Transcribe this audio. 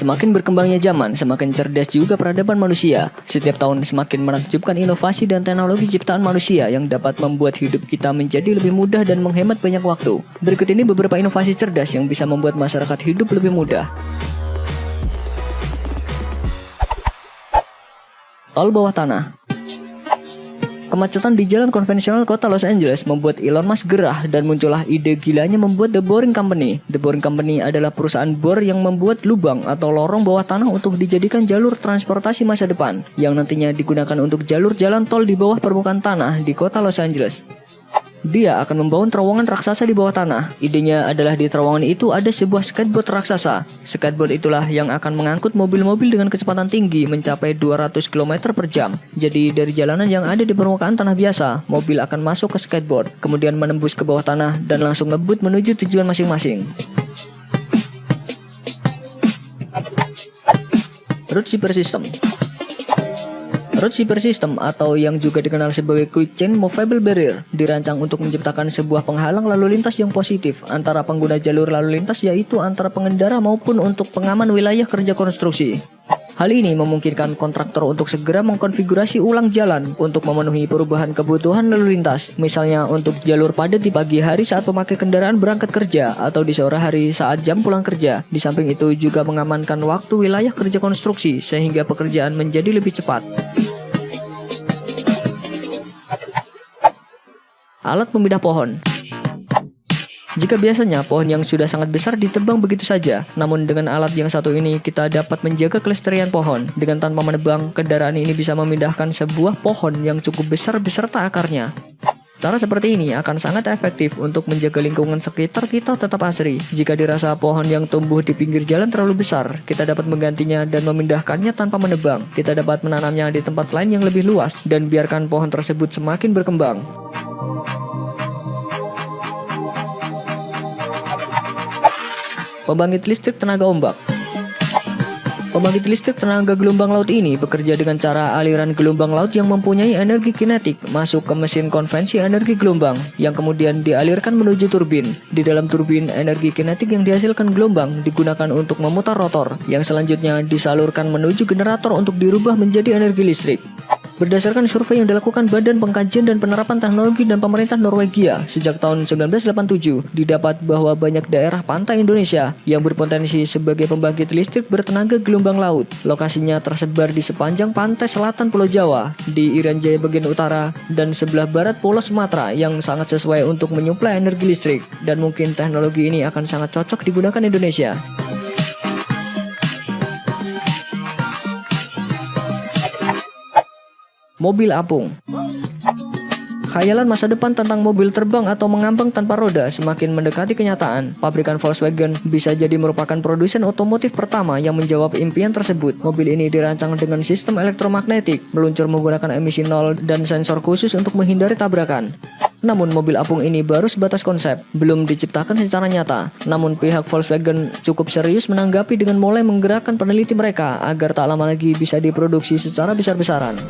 Semakin berkembangnya zaman, semakin cerdas juga peradaban manusia. Setiap tahun semakin menakjubkan inovasi dan teknologi ciptaan manusia yang dapat membuat hidup kita menjadi lebih mudah dan menghemat banyak waktu. Berikut ini beberapa inovasi cerdas yang bisa membuat masyarakat hidup lebih mudah. Tol bawah tanah. Kemacetan di jalan konvensional kota Los Angeles membuat Elon Musk gerah dan muncullah ide gilanya membuat The Boring Company. The Boring Company adalah perusahaan bor yang membuat lubang atau lorong bawah tanah untuk dijadikan jalur transportasi masa depan yang nantinya digunakan untuk jalur jalan tol di bawah permukaan tanah di kota Los Angeles. Dia akan membangun terowongan raksasa di bawah tanah. Idenya adalah di terowongan itu ada sebuah skateboard raksasa. Skateboard itulah yang akan mengangkut mobil-mobil dengan kecepatan tinggi mencapai 200 km per jam. Jadi dari jalanan yang ada di permukaan tanah biasa, mobil akan masuk ke skateboard, kemudian menembus ke bawah tanah dan langsung ngebut menuju tujuan masing-masing. Road Zipper System. Road Zipper System atau yang juga dikenal sebagai Quick Chain Movable Barrier dirancang untuk menciptakan sebuah penghalang lalu lintas yang positif antara pengguna jalur lalu lintas, yaitu antara pengendara maupun untuk pengaman wilayah kerja konstruksi. Hal ini memungkinkan kontraktor untuk segera mengkonfigurasi ulang jalan untuk memenuhi perubahan kebutuhan lalu lintas, misalnya untuk jalur padat di pagi hari saat pemakai kendaraan berangkat kerja atau di sore hari saat jam pulang kerja. Di samping itu juga mengamankan waktu wilayah kerja konstruksi sehingga pekerjaan menjadi lebih cepat. Alat pemidah pohon. Jika biasanya pohon yang sudah sangat besar ditebang begitu saja, namun dengan alat yang satu ini kita dapat menjaga kelestarian pohon. Dengan tanpa menebang, kendaraan ini bisa memindahkan sebuah pohon yang cukup besar beserta akarnya. Cara seperti ini akan sangat efektif untuk menjaga lingkungan sekitar kita tetap asri. Jika dirasa pohon yang tumbuh di pinggir jalan terlalu besar, kita dapat menggantinya dan memindahkannya tanpa menebang. Kita dapat menanamnya di tempat lain yang lebih luas dan biarkan pohon tersebut semakin berkembang. Pembangkit listrik tenaga ombak. Pembangkit listrik tenaga gelombang laut ini bekerja dengan cara aliran gelombang laut yang mempunyai energi kinetik masuk ke mesin konvensi energi gelombang yang kemudian dialirkan menuju turbin. Di dalam turbin, energi kinetik yang dihasilkan gelombang digunakan untuk memutar rotor yang selanjutnya disalurkan menuju generator untuk dirubah menjadi energi listrik. Berdasarkan survei yang dilakukan Badan Pengkajian dan Penerapan Teknologi dan Pemerintah Norwegia sejak tahun 1987, didapat bahwa banyak daerah pantai Indonesia yang berpotensi sebagai pembangkit listrik bertenaga gelombang laut. Lokasinya tersebar di sepanjang pantai selatan Pulau Jawa, di Irian Jaya bagian utara, dan sebelah barat Pulau Sumatera yang sangat sesuai untuk menyuplai energi listrik. Dan mungkin teknologi ini akan sangat cocok digunakan Indonesia. Mobil apung. Khayalan masa depan tentang mobil terbang atau mengambang tanpa roda semakin mendekati kenyataan. Pabrikan Volkswagen bisa jadi merupakan produsen otomotif pertama yang menjawab impian tersebut. Mobil ini dirancang dengan sistem elektromagnetik, meluncur menggunakan emisi nol dan sensor khusus untuk menghindari tabrakan. Namun mobil apung ini baru sebatas konsep, belum diciptakan secara nyata. Namun pihak Volkswagen cukup serius menanggapi dengan mulai menggerakkan peneliti mereka agar tak lama lagi bisa diproduksi secara besar-besaran.